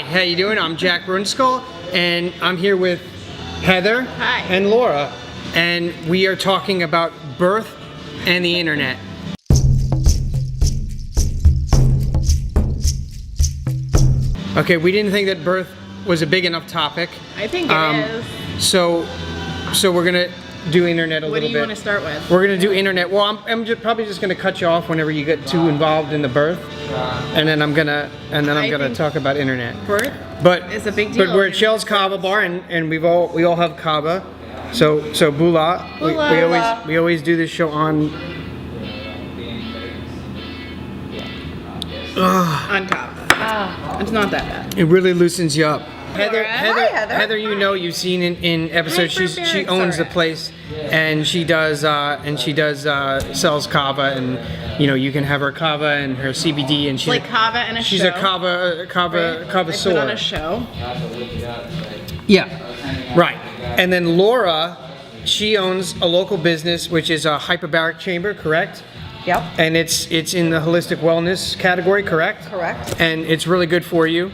how you doing? I'm Jack Brunskull, and I'm here with Heather Hi. and Laura, and we are talking about birth and the internet. Okay, we didn't think that birth was a big enough topic. I think it is. So we're gonna do internet a What do little you bit. want to start with? We're gonna do internet. Well, I'm probably just gonna cut you off whenever you get too involved in the birth, and then I'm gonna think talk about internet. Birth But is a big deal. But we're at Shell's Kava Bar, and we all have kava. So Bula. Bula. We always do this show on. on top. It's not that bad. It really loosens you up. Heather, Hi, Heather, you know, you've seen in episodes. She owns the place, and she does sells kava, and you know you can have her kava and her CBD, and she's Like kava and a she's show. a kava I put on a show. Yeah, right. And then Laura, she owns a local business which is a hyperbaric chamber, correct? Yep. And it's in the holistic wellness category, correct? Correct. And it's really good for you.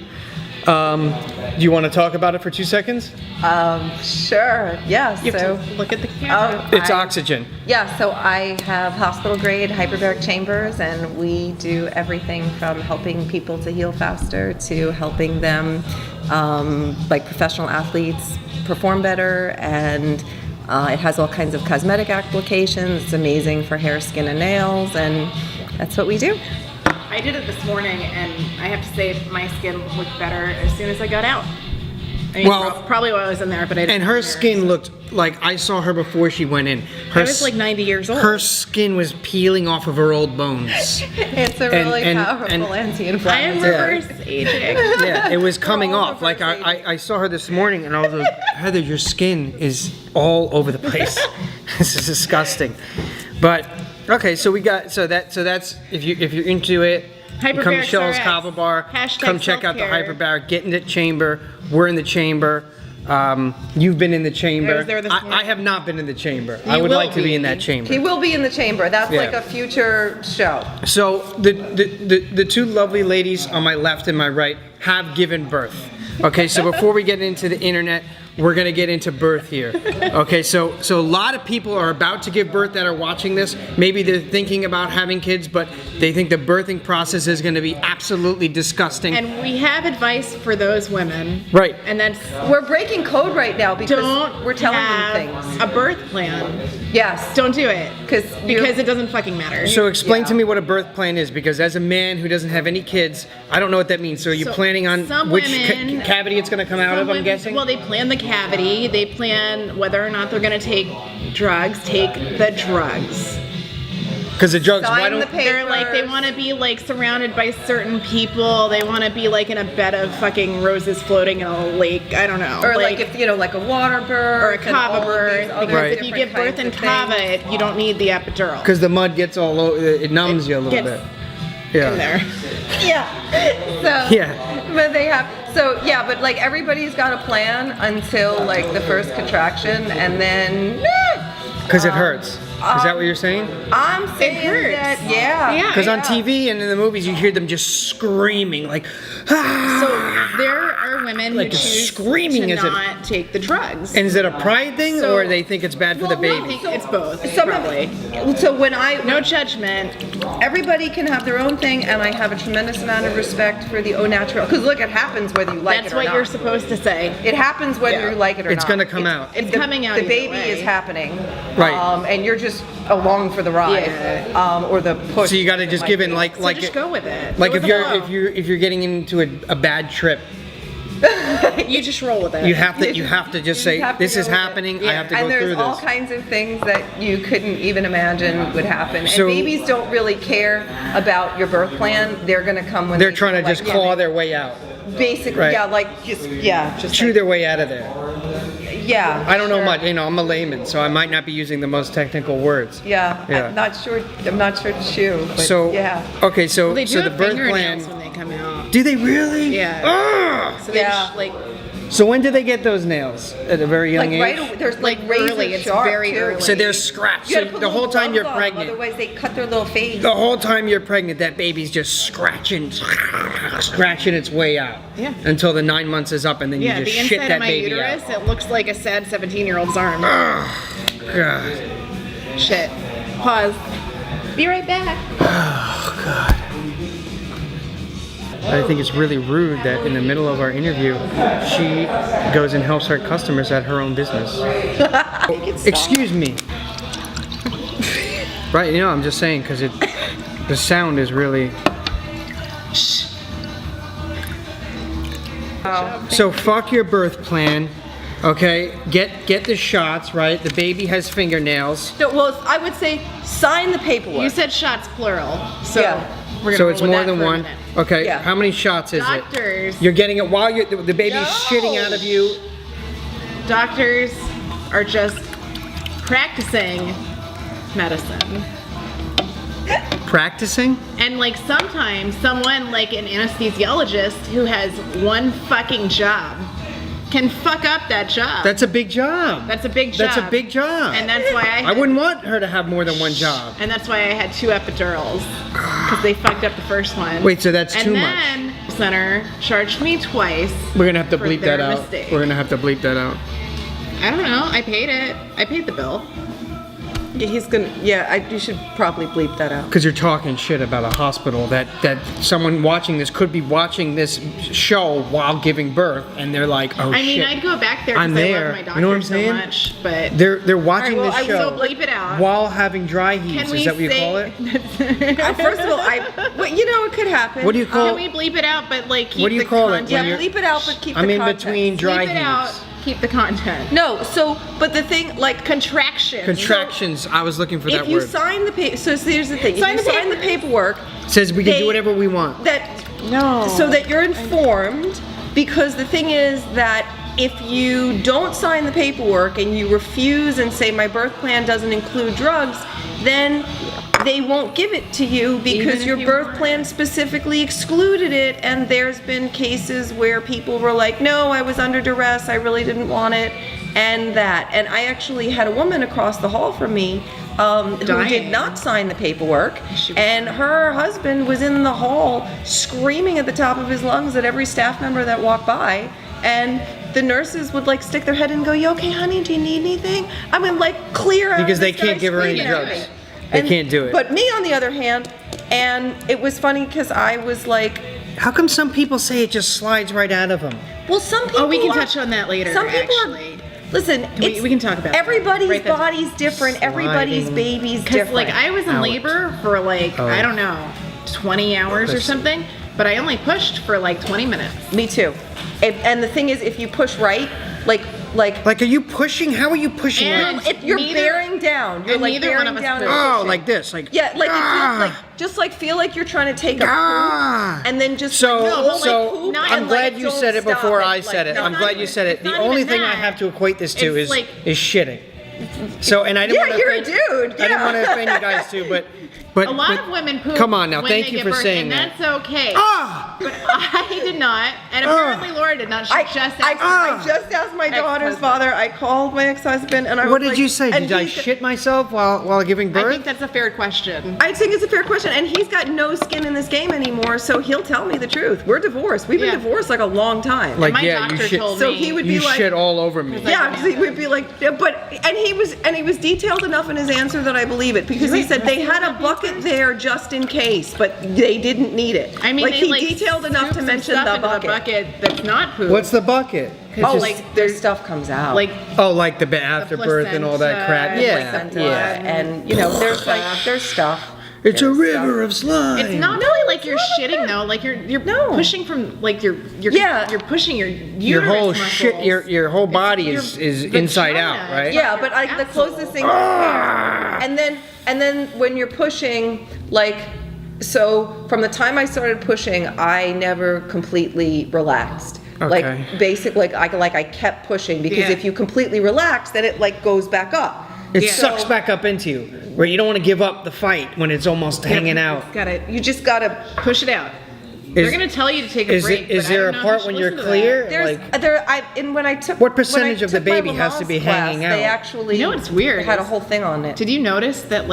Do you want to talk about it for 2 seconds? Sure. Yeah. You So, have to look at the camera. It's oxygen. yeah. So I have hospital grade hyperbaric chambers, and we do everything from helping people to heal faster to helping them, like professional athletes, perform better, and it has all kinds of cosmetic applications. It's amazing for hair, skin, and nails, and that's what we do. I did it this morning, and I have to say my skin looked better as soon as I got out. I mean, Well- probably while I was in there, but I didn't. And her skin looked like I saw her before she went in. I was like 90 years old. Her skin was peeling off of her old bones. It's a And- really and- powerful and- I am anti-inflammatory. reverse aging. Yeah, it was coming all off. Like reverse I saw her this morning, and I was like, Heather, your skin is all over the place. This is disgusting. But okay, so that's if you're into it, you come to Hyperbaric Shell's RX. Kava Bar. Hashtag Come check out the self-care. hyperbaric. Get in the chamber. We're in the chamber. You've been in the chamber. I was there this morning. I have not been in the chamber. You I would will like to be be. in that chamber. He will be in the chamber. That's Yeah. like a future show. So the two lovely ladies on my left and my right have given birth. Okay, so before we get into the internet, we're gonna get into birth here. Okay, so a lot of people are about to give birth that are watching this. Maybe they're thinking about having kids, but they think the birthing process is gonna be absolutely disgusting. And we have advice for those women. Right. And that's We're breaking code right now because don't we're telling have them things. a birth plan. Yes. Don't do it. Because Because it doesn't fucking matter. So explain Yeah. to me what a birth plan is, because as a man who doesn't have any kids, I don't know what that means. So are you So planning on some which women- cavity it's gonna come out Some of, I'm women- guessing? Well, they plan the cavity. They plan whether or not they're going to take drugs. Take the drugs. Because the drugs, why Sign don't... the papers. They're like, they want to be like surrounded by certain people. They want to be like in a bed of fucking roses floating in a lake. I don't know. Or like if like a water birth or a and all kava of birth. these other Because Right. if you different give birth in kinds of things. kava, you don't need the epidural. Because the mud gets all over, it numbs you a little gets bit. Yeah. in there. Yeah. So Yeah. But they have but like everybody's got a plan until like the first contraction, and then Because it hurts. Is that what you're saying? I'm saying hurts. that yeah. Because on Yeah. TV and in the movies, you hear them just screaming, like, ah! So there are women Like who choose screaming to as it- not take the drugs. And is it a pride thing, So- or they think it's bad for the I baby? think it's both. Some probably. So when I No judgment. everybody can have their own thing, and I have a tremendous amount of respect for the au natural. Because look, it happens whether you like That's it or what not. you're supposed to say. It happens whether Yeah. you like it or It's not. gonna come out. It's the, coming out The either baby way. is happening, Right. And you're just along for the ride, Yeah. or the push. So you got to just give in, like, So just go with it. like Go if with you're the flow. if you're getting into a bad trip, You just roll with it. you have to just say, have to this go is with it. happening. I Yeah. have to go And there's through all this. kinds of things that you couldn't even imagine would happen. So- and babies don't really care about your birth plan. They're gonna come when They're they trying to feel just like claw it. their way out, Basically, Right. just chew like, their way out of there. yeah. I don't know sure. much. I'm a layman, so I might not be using the most technical words. Yeah, Yeah. I'm not sure to chew. But So yeah. okay, Well, they do so the have birth plan. fingernails when they come out. Do they really? Yeah. Ugh! So they Yeah. just like So when do they get those nails? At a very young Like age? there's like Like razor early, it's sharp, very too. early. So they're scratched. You So gotta put the whole little time you're gloves on 'em, pregnant. Otherwise, they cut their little face. The whole time you're pregnant, that baby's just scratching its way out. Yeah. Until the 9 months is up, and then Yeah, you the just shit inside that of my baby uterus, out. it looks like a sad 17-year-old's arm. God. Shit. Pause. Be right back. I think it's really rude that in the middle of our interview, she goes and helps her customers at her own business. Excuse me. Right, you know, I'm just saying because the sound is really. So fuck your birth plan, okay? Get the shots, right? The baby has fingernails, No, well, I would say sign the paperwork. You said shots plural, so Yeah. we're gonna so roll it's with more that than for a one. minute. Okay, Yeah. how many shots is Doctors. it? You're getting it while the baby's No. shitting out of you. Doctors are just practicing medicine. Practicing? And like sometimes someone like an anesthesiologist who has one fucking job can fuck up that job. That's a big job. That's a big job. That's a big job. And that's why I wouldn't want her to have more than one job. And that's why I had 2 epidurals because they fucked up the first one. Wait, so that's too much. And then center charged me twice. We're gonna have to for bleep their that out. mistake. We're gonna have to bleep that out. I don't know. I paid it. I paid the bill. Yeah, he's gonna. Yeah, you should probably bleep that out. Because you're talking shit about a hospital that someone watching this could be watching this show while giving birth, and they're like, oh I mean, shit. I'd go back there I'm because I there. love my doctor You know what I'm so saying? much, but They're watching All right, this well, show so bleep it out. while having dry heaves. can Is we that what you say, call it? First of all, well, you know, it could happen. What do you call Can we bleep it out, but like keep What do you the call it content? Yeah, when you're- bleep it out, but keep I'm the in context. between dry Bleep it out. heaves. Keep the content. No, so but the thing, like Contractions. Contractions. I was looking for that if you word. sign the paper, so here's the thing: Sign if the you sign the paperwork, Says we can do they- whatever we want. that No. so that you're informed, because the thing is that if you don't sign the paperwork and you refuse and say my birth plan doesn't include drugs, then they won't give it to you Even because if your you birth want. plan specifically excluded it. And there's been cases where people were like, no, I was under duress, I really didn't want it, and that. And I actually had a woman across the hall from me who did Dying. not sign the paperwork, She was- and her husband was in the hall screaming at the top of his lungs at every staff member that walked by, and the nurses would like stick their head in and go, you okay, honey, do you need anything? I mean, like, clear out Because they this guy can't give her any screaming at drugs. me. They can't do it. But me, on the other hand, and it was funny because I was like, How come some people say it just slides right out of them? well, some people Oh, we can are- touch on that later. Some people actually. are, listen, We can talk about that. everybody's Write that down. body's different, everybody's Sliding. baby's Because different. like I was in Ouch. labor for like Oh. I don't know 20 hours or Pussy. something, but I only pushed for like 20 minutes. Me too. And the thing is, if you push right, like Like, are you pushing? How are you pushing? And- Like, if you're neither- bearing down, you're and like neither one bearing of us down. did. and oh, pushing. like this, like Yeah, like, ah! if you, like just like feel like you're trying to take a Ah. poop, and then just So, like, go, like, so poop, not- I'm and, glad like, you don't said it stop before it. I said it. Like, I'm no. glad you said it. it's The not only even thing I that. have to equate this to It's like- is shitting. So, and I didn't Yeah, want to you're a offend, dude, I didn't yeah. want to offend you guys too, but A lot of women poop. Come on now, when thank they you give for birth, saying and that. that's okay. Ah! But I did not, and apparently Laura did not. She I just I, asked I just asked my daughter's Ex-husband. father. I called my ex-husband, and I was What did like- you say? and Did I he's- shit myself while giving I birth? think that's a fair question. I think it's a fair question, and he's got no skin in this game anymore, so he'll tell me the truth. We're divorced. We've been Yeah. divorced like a long time. Like, My yeah, you doctor shit. told So me. he would You be like, shit all over me. yeah, because he would be like, yeah, but and he was detailed enough in his answer that I believe it, because he said they had a bucket there just in case, but they didn't need it. I mean, like they he detailed enough scoop to some mention stuff the into bucket. bucket that's not poop. What's the bucket? It's Oh, just- like their stuff comes out. like oh, like the after birth and all that crap. placenta, Yeah, placenta, yeah. and you know, there's stuff. It's a There's river of slime. It's not really like you're shitting though. Like you're No. pushing from like you're Yeah. you're pushing your Your uterus whole muscles. shit, your whole body your is inside out, vagina. right? Yeah, but I, the closest thing. And then when you're pushing, like, so from the time I started pushing, I never completely relaxed. Okay. Like basically, I kept pushing, because Yeah. if you completely relax, then it like goes back up. It Yeah. sucks So- back up into you, where you don't want to give up the fight when it's almost hanging out. Got it. You just gotta. Push it out. They're gonna tell you to take a Is break. is but I there don't a know if part you when should you're listen to clear? There's Like, when I took What percentage of the when I took baby my has to be Lamaze class, hanging They out? actually, You know what's weird had a is- whole thing on it. Did you notice that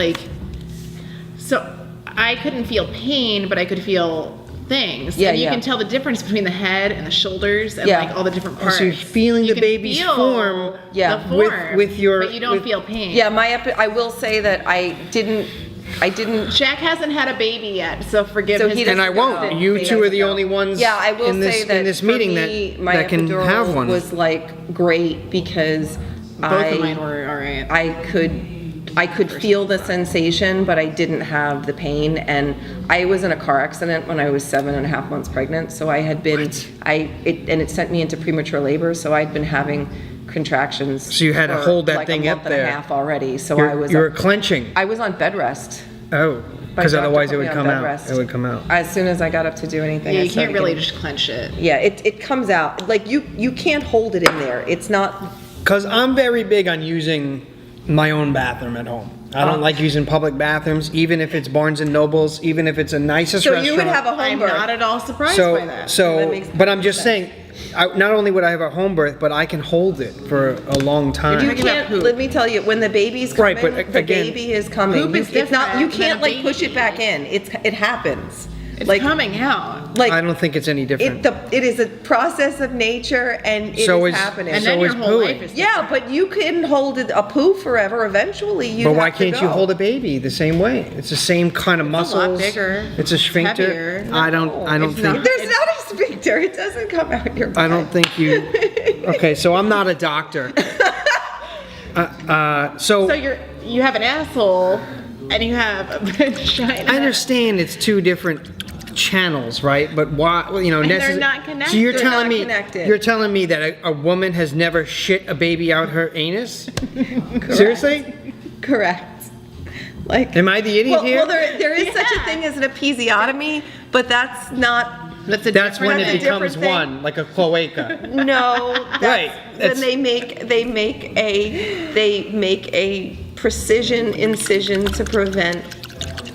so I couldn't feel pain, but I could feel things. Yeah, and you yeah. can tell the difference between the head and the shoulders and Yeah. like all the different parts. so you're feeling You the can baby's feel form Yeah. the form, with your- but you don't with- feel pain. Yeah, I will say that I didn't. Jack hasn't had a baby yet, so forgive So his he and I doesn't won't. know. You He two are doesn't the know. only ones Yeah, I will in this say that in this for meeting me, my that can epidural have one. was like great because Both of mine were all right. I could feel the sensation, but I didn't have the pain. And I was in a car accident when I was 7.5 months pregnant. So I had been, it sent me into premature labor. So I'd been having contractions. So you had to for hold that like thing a up month and there. a half already. So You were clenching. I was on bed rest. Oh, My because doctor otherwise put it me would on come bed out. rest. It would come out. As soon as I got up to do anything, Yeah, I you can't started really getting- just clench it. Yeah, it comes out. Like you can't hold it in there. It's not. Because I'm very big on using my own bathroom at home. I don't like using public bathrooms, even if it's Barnes and Nobles, even if it's the nicest So restaurant. you would have a home I'm birth. not at all surprised by So, that. That makes but I'm just sense. saying, not only would I have a home birth, but I can hold it for a long time. You talking about can't. poop. Let me tell you, when the baby's coming, Right, but the again, baby is coming. poop is it's not. You different can't than a like push it baby. back in. It happens. It's like coming out. like I don't think it's any different. it is a process of nature, and it So is is- happening. And so then your is whole pooing. life is yeah, but you can hold a poo forever. Eventually, you. But why can't you hold a baby the same way? It's the same kind of a muscles. lot bigger. It's a sphincter. heavier. I don't it's think. not. There's not a sphincter. It doesn't come out your. I don't think you. Okay, so I'm not a doctor. So you have an asshole and you have a vagina. I understand it's two different channels, right? But why? Well, And they're not connected. So you're They're telling not me connected. you're telling me that a woman has never shit a baby out her anus? Seriously? Correct. Like. Am I the idiot Well, here? well, there is such a Yeah. thing as an episiotomy, but that's not. That's a That's when different it That's a thing. becomes different thing. one, like a cloaca. No, that's Right, when it's- they make a precision incision to prevent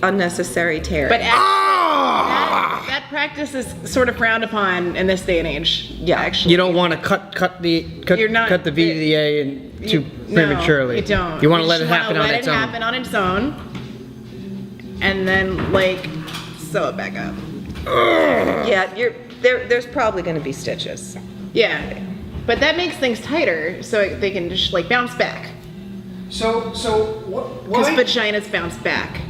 unnecessary tearing. But actually, Ah! that practice is sort of frowned upon in this day and age. Yeah. Actually. You don't want to cut the You're not- cut the V to the A and too prematurely. No, you don't. You want to let it just happen wanna on its own. Let it happen on its own, and then like sew it back up. Yeah, there's probably going to be stitches. Yeah, but that makes things tighter, so they can just like bounce back. So Because vaginas bounce back.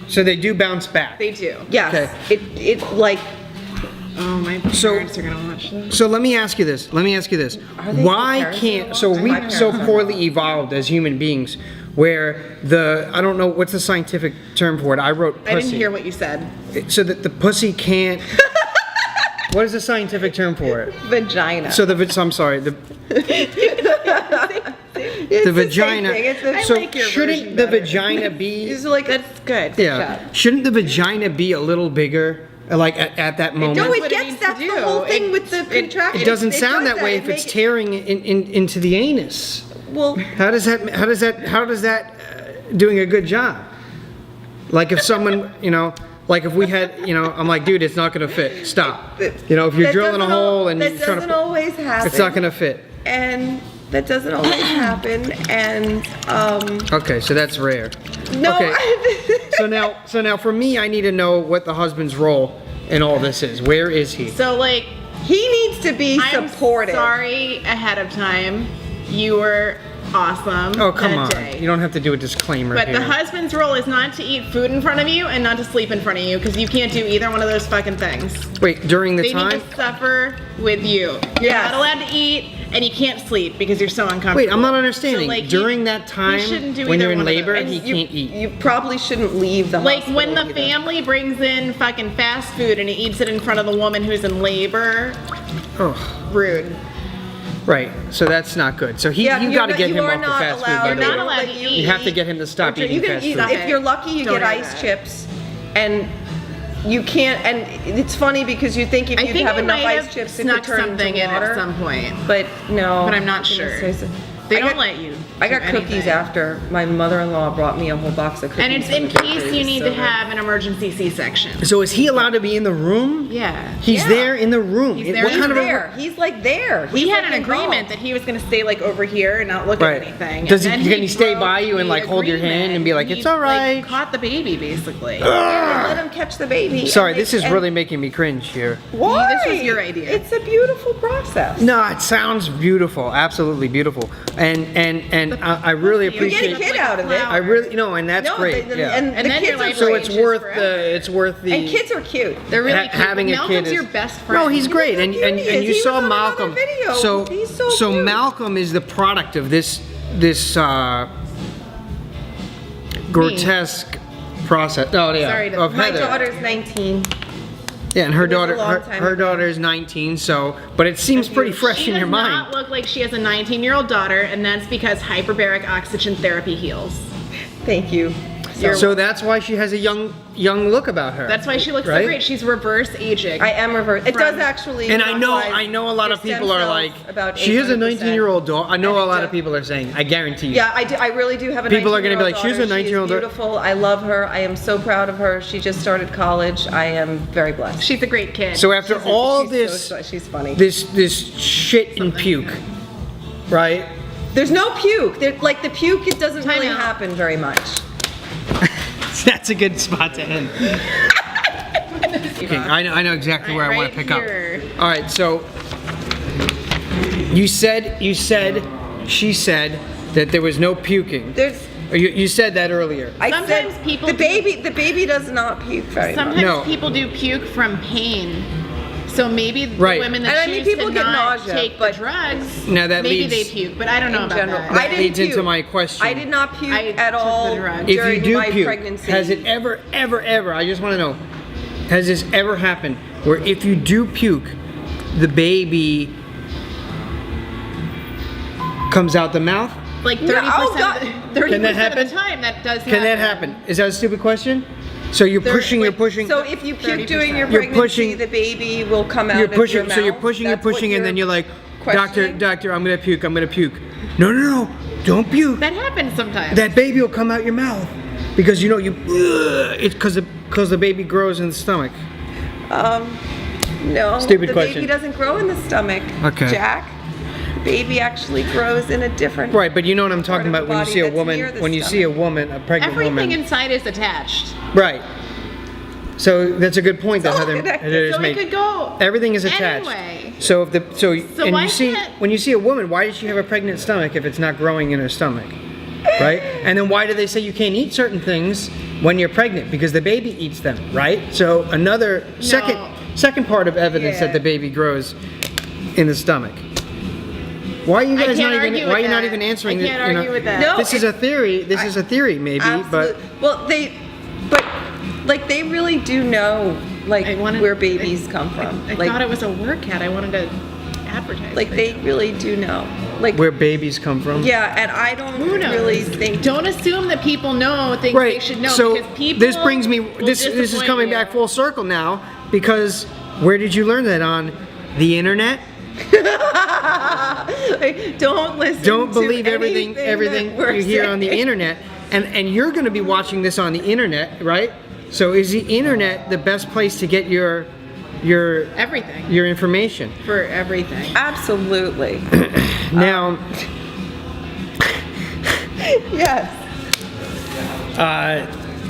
So they do bounce back. They do. Yes, Okay. it like Oh, my parents So- are gonna watch this. So let me ask you this. Are they Why your parents can't so involved? we My parents so are poorly evolved as human beings where I don't know what's the scientific term for it. I wrote pussy. I didn't hear what you said. So that the pussy can't. What is the scientific term for it? vagina. So I'm sorry. The It's vagina. same thing. It's the- I So like your shouldn't version the better. vagina be? It's like That's good. Yeah. Shouldn't the vagina be a little bigger? Like at that moment. No, That's it what it gets needs that's to the do. whole thing It- with the contraction. It doesn't sound does that way It if it's make- tearing into the anus. Well, How does that doing a good job? Like if someone, like if we had, I'm like, dude, it's not gonna fit. Stop. If you're that drilling a doesn't hole and that you're trying doesn't to, always happen. it's not gonna fit. And that doesn't always happen. And Okay, so that's rare. no. Okay. So now for me, I need to know what the husband's role in all this is. Where is he? So like, he needs to be I'm supportive. sorry ahead of time. You were awesome. Oh, come that on. day. You don't have to do a disclaimer But here. the husband's role is not to eat food in front of you and not to sleep in front of you because you can't do either one of those fucking things. Wait, during the They time? need to suffer with you. You're Yes. not allowed to eat and you can't sleep because you're so uncomfortable. Wait, I'm not understanding. So, like, During he- that time, he shouldn't do when either you're in one of labor, those. he can't eat. You probably shouldn't leave the Like hospital when the either. family brings in fucking fast food and he eats it in front of the woman who's in labor, Oh, rude. right. So that's not good. So Yeah, you you're got to not- get you him are off the not fast food. allowed- By You're the not way. allowed to Like, eat. You have to get him to stop You eating can fast eat, food. if you're lucky, you Don't get do ice that. chips, and you can't. And it's funny because you think if I you think have I enough might ice have chips, it could snuck turn something into in water. at some point, But no. but I'm not Goodness sure. gracious. They I don't got- let you. I got anything. cookies after my mother-in-law brought me a whole box of cookies. And it's for in the case delivery. you need So to have an emergency C-section. So is he allowed to be in the room? Yeah. He's Yeah. there in the room. He's there What in kind the of a- there. He's like there. We He's had like an agreement involved. that he was going to stay like over here and not look Right. at anything. Does And he- then can he stay broke by you and, the like, hold your hand agreement. and be like, He, "It's all right"? Like, caught the baby basically. Let him catch the baby. Sorry, and this they- is and- really making me cringe here. Why? This was your idea. It's a beautiful process. No, it sounds beautiful, absolutely beautiful, and I really You You appreciate. get a kid out of it. I really and that's No, great. they- yeah. and the then kids your are life So great. it's changes worth forever. the. And kids are cute. They're really cute. having a Malcolm's kid is your best friend. No, he's great, and Look how cute he is. you He saw was on another Malcolm. video. So He's so cute. Malcolm is the product of this grotesque process. Oh yeah, Sorry to- of My Heather. daughter's 19. Yeah, and her It was a daughter, long her, time her ago. daughter's 19. So, but it seems pretty fresh She in your does mind. not look like she has a 19-year-old daughter, and that's because hyperbaric oxygen therapy heals. Thank you. So that's why she has a young look about her. That's why she looks Right? so great. She's reverse aging. I am reversed. It From- does actually. And I know mobilize a lot your of stem people are cells like, about she is a 800%. 19-year-old daughter. I know And a it lot does- of people are saying, I guarantee you. Yeah, I do. I really do have a. People are gonna be like, 19-year-old she's a daughter. 19-year-old She is daughter. beautiful. I love her. I am so proud of her. She just started college. I am very blessed. She's a great kid. So after all She's she's funny. this shit and puke, right? There's no puke. Like the puke, it doesn't Time really out. happen very much. That's a good spot to end. Okay, I know exactly where I want to Right pick here. up. All right, so she said that there was no puking. There's. You said that earlier. I Sometimes said people the do- baby does not puke very Sometimes much. No. people do puke from pain. So maybe the Right. women that And I mean, choose people to get not nausea, take but- the drugs, Now that maybe leads- they puke, but I don't know In about general, that. I didn't leads into puke. my question. I did not puke I at took the all drug. If during you do my puke, pregnancy. has it ever, I just want to know, has this ever happened where if you do puke, the baby comes out the mouth? Like 30% Yeah, oh, God. of the, 30% Can that of happen? the time that does happen. Can that happen? Is that a stupid question? So you're pushing. So if you puke 30%. during your You're pregnancy, pushing- the baby will come out You're of pushing, your mouth. so you're pushing, That's what and then you're like, questioning? doctor, I'm gonna puke. No, don't puke. That happens sometimes. That baby will come out your mouth because it's because the baby grows in the stomach. No, Stupid the question. baby doesn't grow in the stomach. Okay. Jack, the baby actually grows in a different. Right, but you know what I'm talking Part of about the when you see body a that's woman, near the when you see a stomach. woman, a pregnant Everything woman. inside is attached. Right. So that's a good point that all Heather connected. has So made. it could go Everything is attached. anyway. So and why you see can't- when you see a woman, why does she have a pregnant stomach if it's not growing in her stomach? Right? And then why do they say you can't eat certain things when you're pregnant? Because the baby eats them, right? So another second part of evidence Yeah. that the baby grows in the stomach. Why are you I guys can't not even argue why are with you not that. even answering I it? can't argue with that. No, This is a theory. This is a theory maybe, but Absolute- well, but they really do know like I wanted- where babies come from. I like thought it was a work ad. I wanted to advertise. like it. they really do know. Like where babies come from. yeah, and I don't Who knows? really think. Don't assume that people know things Right. they should know. So because people this brings me. will This is disappoint coming you. back full circle now because where did you learn that on the internet? Don't listen. Don't to believe everything that we're you hear on the saying. internet, and you're going to be watching this on the internet, right? So is the internet the best place to get your Everything information? for everything. Absolutely. Now, Yes.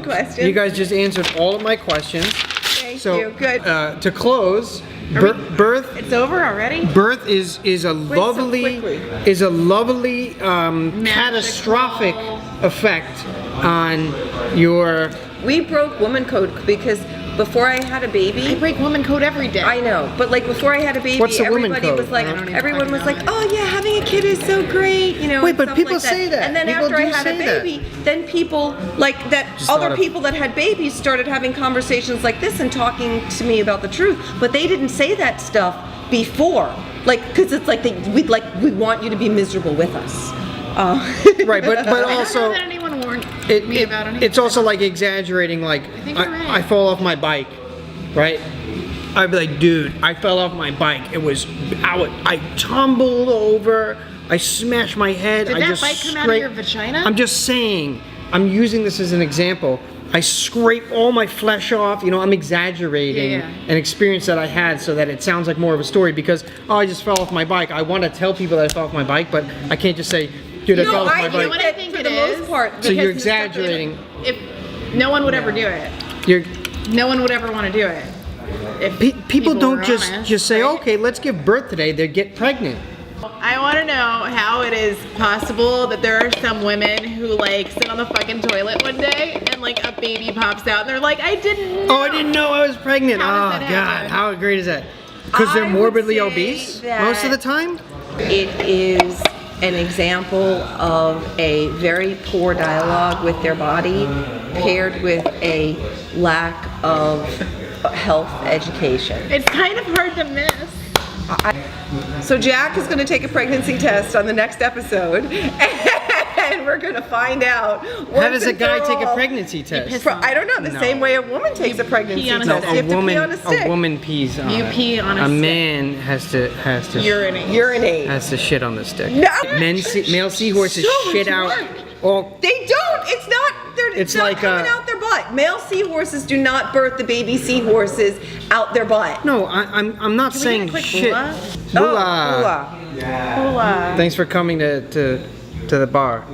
Question. you guys just answered all of my questions. Thank So you. Good. to close, birth. It's over already. Birth is a lovely quickly. catastrophic effect on your. We broke woman code because before I had a I baby. break woman code every day. I know, but like before I had a baby, What's the woman everybody code? was like, I don't even everyone was fucking like, know oh yeah, having a kid is so great, you know. Wait, and but stuff people like say that. And then People after I do had a say that. baby, then people like that. Just thought Other of- people that had babies started having conversations like this and talking to me about the truth, but they didn't say that stuff before, like because it's like we want you to be miserable with us. Right, but I don't also know that anyone warned me about anything. it's also like exaggerating. Like think you're right. I fall off my bike, right? I'd be like, dude, I fell off my bike. I tumbled over I smash my head. Did I that just bite come out of scrape- your vagina? I'm just saying. I'm using this as an example. I scrape all my flesh off. You know, I'm exaggerating Yeah. an experience that I had so that it sounds like more of a story because, oh, I just fell off my bike. I want to tell people that I fell off my bike, but I can't just say, dude, I fell off my You know bike. what I think For it the is? most part, So you're Because the stuff- exaggerating. If no one would ever do it. You're, No one would ever want to do it. If people don't were just honest, say, right? okay, let's give birth today. They get pregnant. I want to know how it is possible that there are some women who like sit on the fucking toilet one day and like a baby pops out and they're like, I didn't know. Oh, I didn't know I was pregnant. How does Oh, that God. happen? How great is that? Because they're I would morbidly say obese that- most of the time? It is an example of a very poor dialogue with their body paired with a lack of health education. It's kind of hard to miss. So Jack is going to take a pregnancy test on the next episode, and we're going to find out. How does a guy take a pregnancy test? I don't know. The No. same way a woman takes a pregnancy pee on a test. stick. You have to pee on a stick. A woman pees on You it. pee on a A stick. man has to Urinate. Urinate. has to shit on the stick. No. Male seahorses So shit much out work. all. They don't. It's not. It's not like, coming out their butt. Male seahorses do not birth the baby seahorses out their butt. No, I'm not Can we saying get a quick shit. hula? Hula. Hula. Thanks for coming to the bar.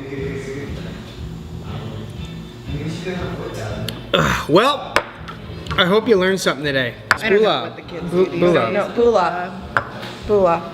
Well, I hope you learned something today. I don't know Hula. what the kids do these Hula. days. No, bula. Bula.